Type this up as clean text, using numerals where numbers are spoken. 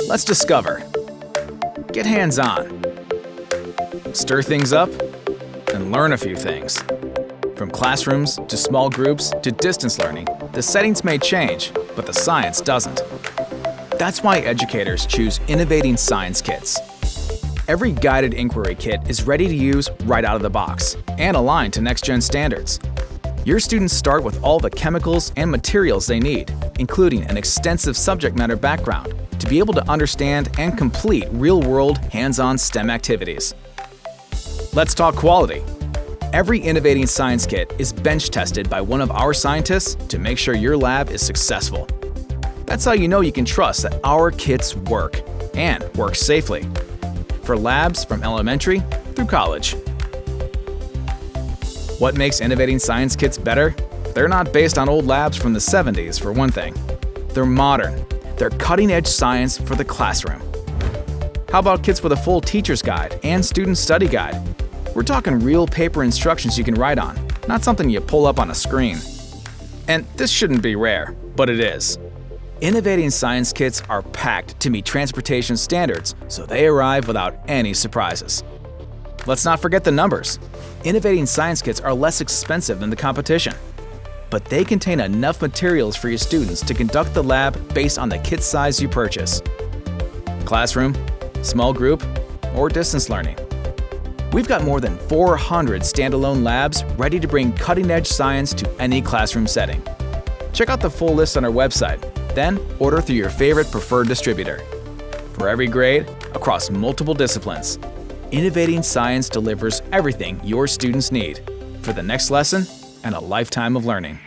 Let's discover. Get hands-on. Stir things up and learn a few things. From classrooms to small groups to distance learning, the settings may change, but the science doesn't. That's why educators choose Innovating Science kits. Every guided inquiry kit is ready to use right out of the box and aligned to next-gen standards. Your students start with all the chemicals and materials they need, including an extensive subject matter background to be able to understand and complete real-world, hands-on STEM activities. Let's talk quality. Every Innovating Science kit is bench-tested by one of our scientists to make sure your lab is successful. That's how you know you can trust that our kits work, and work safely, for labs from elementary through college. What makes Innovating Science kits better? They're not based on old labs from the 70s, for one thing. They're modern. They're cutting-edge science for the classroom. How about kits with a full teacher's guide and student study guide? We're talking real paper instructions you can write on, not something you pull up on a screen. And this shouldn't be rare, but it is. Innovating Science kits are packed to meet transportation standards, so they arrive without any surprises. Let's not forget the numbers. Innovating Science kits are less expensive than the competition, but they contain enough materials for your students to conduct the lab based on the kit size you purchase. Classroom, small group, or distance learning. We've got more than 400 standalone labs ready to bring cutting-edge science to any classroom setting. Check out the full list on our website, then order through your favorite preferred distributor. For every grade, across multiple disciplines, Innovating Science delivers everything your students need for the next lesson and a lifetime of learning.